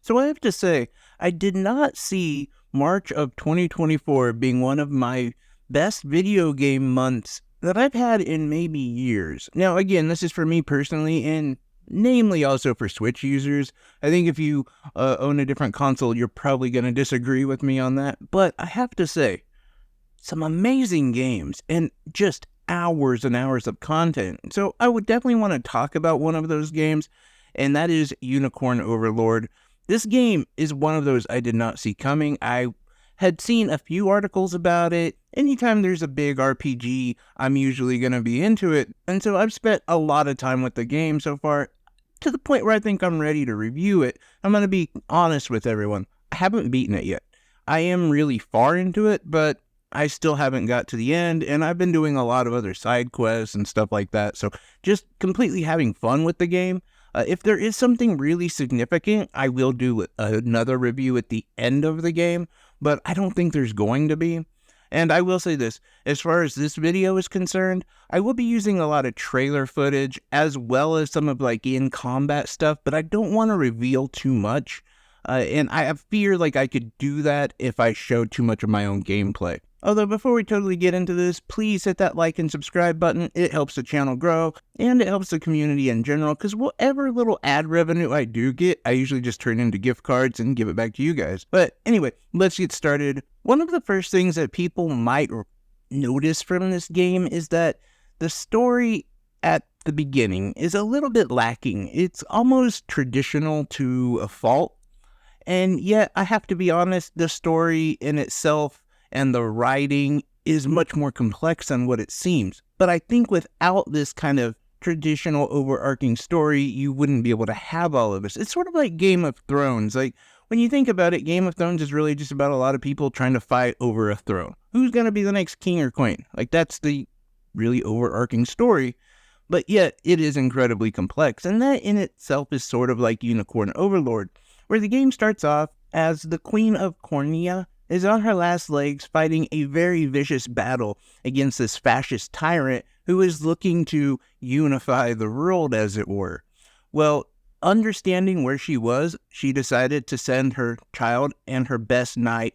So I have to say, I did not see March of 2024 being one of my best video game months that I've had in maybe years. Now, again, this is for me personally, and namely also for Switch users. I think if you own a different console, you're probably going to disagree with me on that. But I have to say, some amazing games and just hours and hours of content. So I would definitely want to talk about one of those games, and that is Unicorn Overlord. This game is one of those I did not see coming. I had seen a few articles about it. Anytime there's a big RPG, I'm usually going to be into it. And so I've spent a lot of time with the game so far, to the point where I think I'm ready to review it. I'm going to be honest with everyone. I haven't beaten it yet. I am really far into it, but I still haven't got to the end, and I've been doing a lot of other side quests and stuff like that, so just completely having fun with the game. If there is something really significant, I will do another review at the end of the game, but I don't think there's going to be. And I will say this, as far as this video is concerned, I will be using a lot of trailer footage as well as some of in-combat stuff, but I don't want to reveal too much. And I fear I could do that if I showed too much of my own gameplay. Although before we totally get into this, please hit that like and subscribe button. It helps the channel grow, and it helps the community in general, because whatever little ad revenue I do get, I usually just turn into gift cards and give it back to you guys. But anyway, let's get started. One of the first things that people might notice from this game is that the story at the beginning is a little bit lacking. It's almost traditional to a fault. And yet, I have to be honest, the story in itself and the writing is much more complex than what it seems. But I think without this kind of traditional overarching story, you wouldn't be able to have all of this. It's sort of like Game of Thrones. When you think about it, Game of Thrones is really just about a lot of people trying to fight over a throne. Who's going to be the next king or queen? That's the really overarching story. But yet, it is incredibly complex. And that in itself is sort of like Unicorn Overlord, where the game starts off as the Queen of Cornea is on her last legs fighting a very vicious battle against this fascist tyrant who is looking to unify the world, as it were. Well, understanding where she was, she decided to send her child and her best knight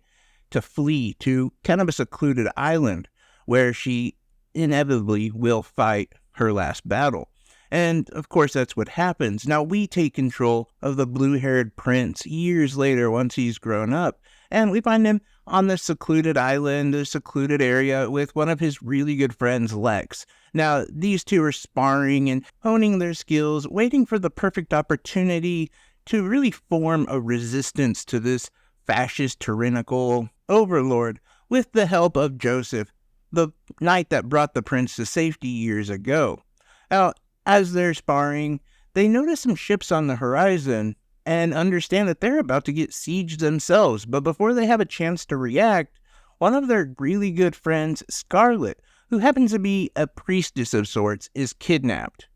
to flee to kind of a secluded island where she inevitably will fight her last battle. And, of course, that's what happens. Now, we take control of the blue-haired prince years later once he's grown up, and we find him on this secluded island, a secluded area, with one of his really good friends, Lex. Now, these two are sparring and honing their skills, waiting for the perfect opportunity to really form a resistance to this fascist, tyrannical overlord, with the help of Joseph, the knight that brought the prince to safety years ago. Now, as they're sparring, they notice some ships on the horizon and understand that they're about to get sieged themselves. But before they have a chance to react, one of their really good friends, Scarlet, who happens to be a priestess of sorts, is kidnapped.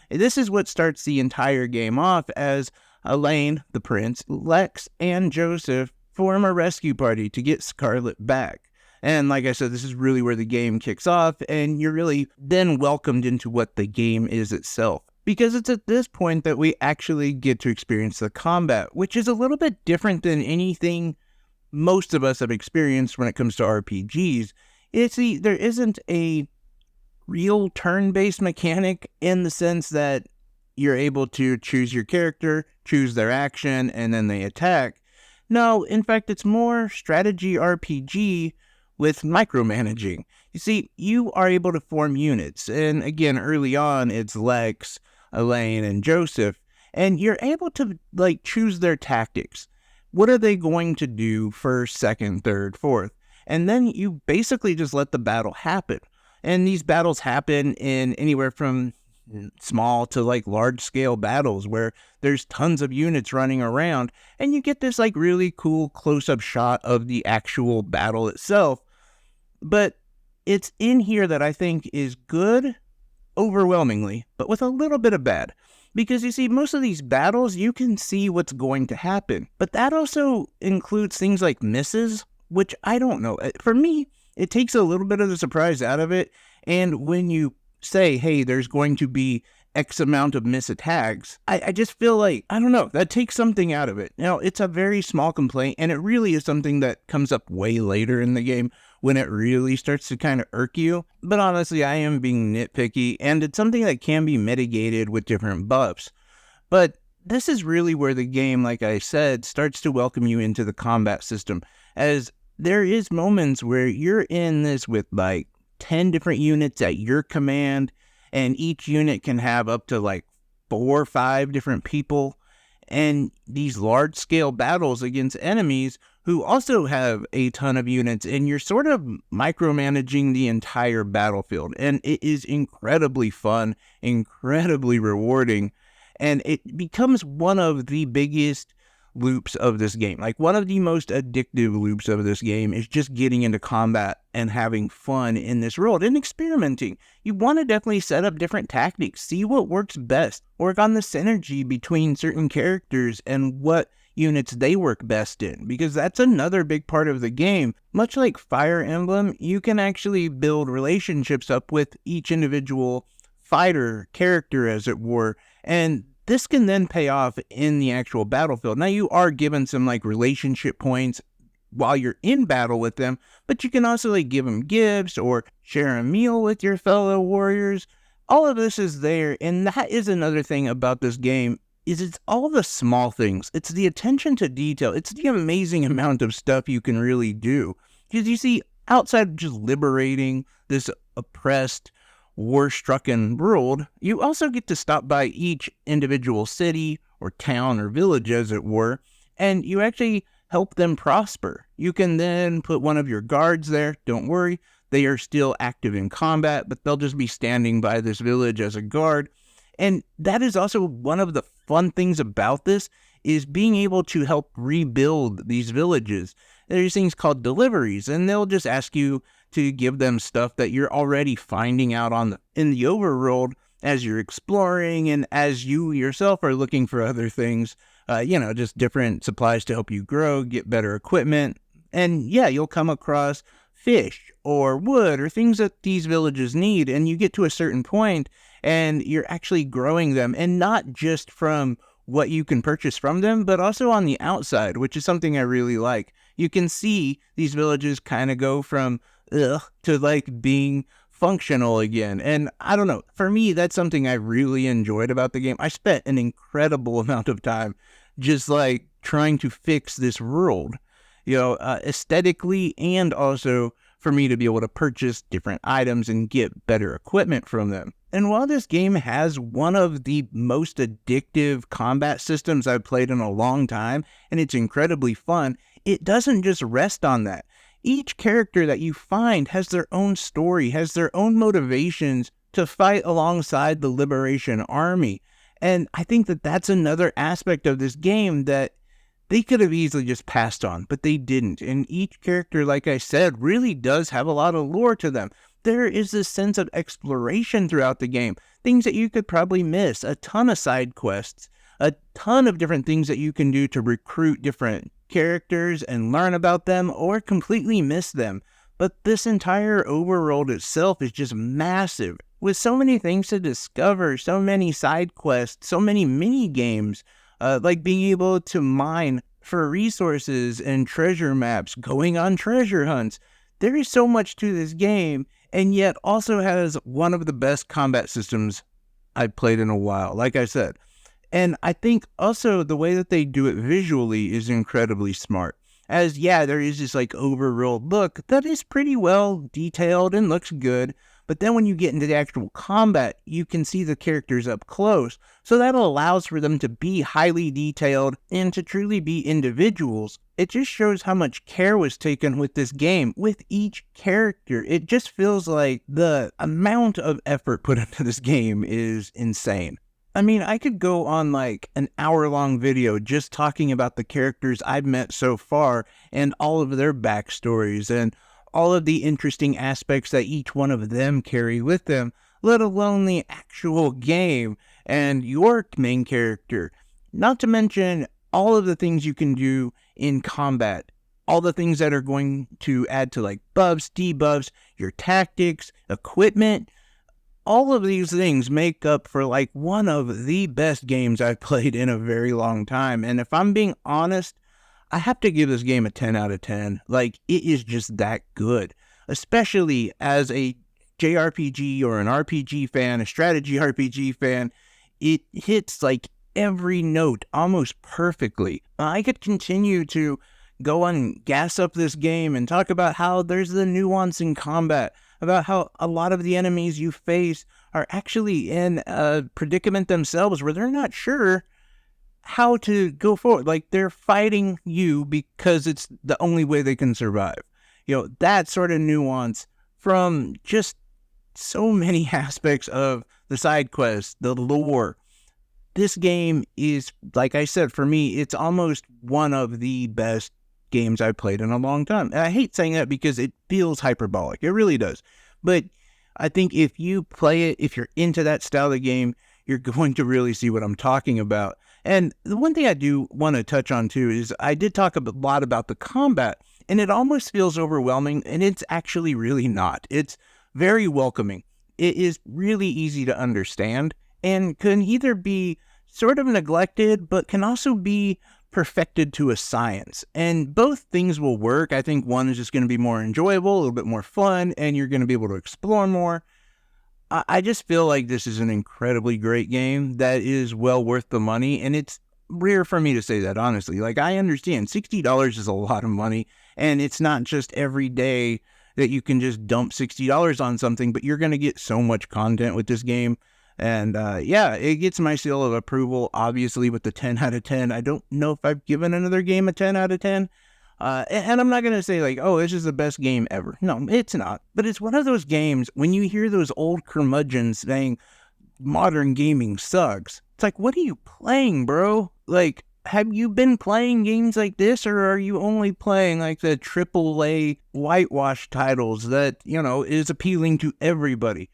This is what starts the entire game off as Elaine, the prince, Lex, and Joseph form a rescue party to get Scarlet back. And like I said, this is really where the game kicks off, and you're really then welcomed into what the game is itself. Because it's at this point that we actually get to experience the combat, which is a little bit different than anything most of us have experienced when it comes to RPGs. There isn't a real turn-based mechanic in the sense that you're able to choose your character, choose their action, and then they attack. No, in fact, it's more strategy RPG with micromanaging. You see, you are able to form units, and again, early on, it's Lex, Elaine, and Joseph, and you're able to, choose their tactics. What are they going to do first, second, third, fourth? And then you basically just let the battle happen. And these battles happen in anywhere from small to large-scale battles where there's tons of units running around, and you get this really cool close-up shot of the actual battle itself. But it's in here that I think is good, overwhelmingly, but with a little bit of bad. Because you see, most of these battles, you can see what's going to happen. But that also includes things like misses, which I don't know. For me, it takes a little bit of the surprise out of it. And when you say, hey, there's going to be X amount of miss attacks, I just feel like, I don't know, that takes something out of it. Now, it's a very small complaint, and it really is something that comes up way later in the game when it really starts to kind of irk you. But honestly, I am being nitpicky, and it's something that can be mitigated with different buffs. But this is really where the game, like I said, starts to welcome you into the combat system, as there is moments where you're in this with like 10 different units at your command, and each unit can have up to like 4 or 5 different people, and these large-scale battles against enemies who also have a ton of units, and you're sort of micromanaging the entire battlefield, and it is incredibly fun, incredibly rewarding, and it becomes one of the biggest loops of this game. Like, one of the most addictive loops of this game is just getting into combat and having fun in this world and experimenting. You want to definitely set up different tactics, see what works best, work on the synergy between certain characters and what units they work best in, because that's another big part of the game. Much like Fire Emblem, you can actually build relationships up with each individual fighter character, as it were, and this can then pay off in the actual battlefield. Now, you are given some like relationship points while you're in battle with them, but you can also like give them gifts or share a meal with your fellow warriors. All of this is there, and that is another thing about this game, is it's all the small things. It's the attention to detail. It's the amazing amount of stuff you can really do. Because you see, outside of just liberating this oppressed, war-stricken world, you also get to stop by each individual city or town or village, as it were, and you actually help them prosper. You can then put one of your guards there. Don't worry, they are still active in combat, but they'll just be standing by this village as a guard. And that is also one of the fun things about this, is being able to help rebuild these villages. There's things called deliveries, and they'll just ask you to give them stuff that you're already finding out in the overworld as you're exploring, and as you yourself are looking for other things, just different supplies to help you grow, get better equipment. And yeah, you'll come across fish or wood or things that these villages need, and you get to a certain point and you're actually growing them, and not just from what you can purchase from them, but also on the outside, which is something I really like. You can see these villages kind of go from to like being functional again. And I don't know, for me, that's something I really enjoyed about the game. I spent an incredible amount of time just like trying to fix this world, aesthetically, and also for me to be able to purchase different items and get better equipment from them. And while this game has one of the most addictive combat systems I've played in a long time, and it's incredibly fun, it doesn't just rest on that. Each character that you find has their own story, has their own motivations to fight alongside the Liberation Army. And I think that that's another aspect of this game that they could have easily just passed on, but they didn't. And each character, like I said, really does have a lot of lore to them. There is this sense of exploration throughout the game, things that you could probably miss, a ton of side quests, a ton of different things that you can do to recruit different characters and learn about them, or completely miss them. But this entire overworld itself is just massive, with so many things to discover, so many side quests, so many mini games, like being able to mine for resources and treasure maps, going on treasure hunts. There is so much to this game, and yet also has one of the best combat systems I've played in a while, like I said. And I think also the way that they do it visually is incredibly smart. As, yeah, there is this like overworld look that is pretty well detailed and looks good, but then when you get into the actual combat, you can see the characters up close, so that allows for them to be highly detailed and to truly be individuals. It just shows how much care was taken with this game, with each character. It just feels like the amount of effort put into this game is insane. I mean, I could go on like an hour-long video just talking about the characters I've met so far and all of their backstories and all of the interesting aspects that each one of them carry with them, let alone the actual game and your main character. Not to mention all of the things you can do in combat, all the things that are going to add to like buffs, debuffs, your tactics, equipment. all of these things make up for like one of the best games I've played in a very long time. And if I'm being honest, I have to give this game a 10 out of 10. Like, it is just that good, especially as a JRPG or an RPG fan, a strategy RPG fan. It hits like every note almost perfectly. I could continue to go and gas up this game and talk about how there's the nuance in combat, about how a lot of the enemies you face are actually in a predicament themselves where they're not sure how to go forward. Like, they're fighting you because it's the only way they can survive. That sort of nuance from just so many aspects of the side quests, the lore. This game is, like I said, for me, it's almost one of the best games I've played in a long time. And I hate saying that because it feels hyperbolic. It really does. But I think if you play it, if you're into that style of game, you're going to really see what I'm talking about. And the one thing I do want to touch on too is I did talk a lot about the combat, and it almost feels overwhelming, and it's actually really not. It's very welcoming. It is really easy to understand and can either be sort of neglected, but can also be perfected to a science. And both things will work. I think one is just going to be more enjoyable, a little bit more fun, and you're going to be able to explore more. I just feel like this is an incredibly great game that is well worth the money, and it's rare for me to say that, honestly. Like, I understand $60 is a lot of money, and it's not just every day that you can just dump $60 on something, but you're going to get so much content with this game. And yeah, it gets my seal of approval, obviously, with the 10 out of 10. I don't know if I've given another game a 10 out of 10. And I'm not going to say like, oh, this is the best game ever. No, it's not. But it's one of those games, when you hear those old curmudgeons saying modern gaming sucks, it's like, what are you playing, bro? Like, have you been playing games like this, or are you only playing like the AAA whitewash titles that, is appealing to everybody?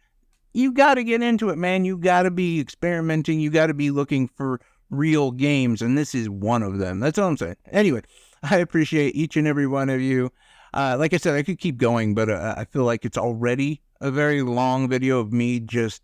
You got to get into it, man. You got to be experimenting. You got to be looking for real games, and this is one of them. That's all I'm saying. Anyway, I appreciate each and every one of you. Like I said, I could keep going, but I feel like it's already a very long video of me just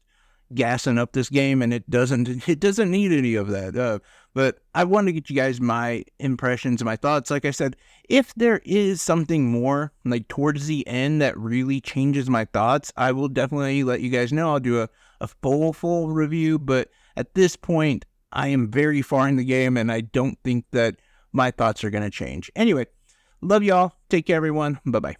gassing up this game, and it doesn't need any of that. But I wanted to get you guys my impressions and my thoughts. Like I said, if there is something more like towards the end that really changes my thoughts, I will definitely let you guys know. I'll do a full review, but at this point, I am very far in the game, and I don't think that my thoughts are going to change. Anyway, love y'all. Take care, everyone. Bye-bye.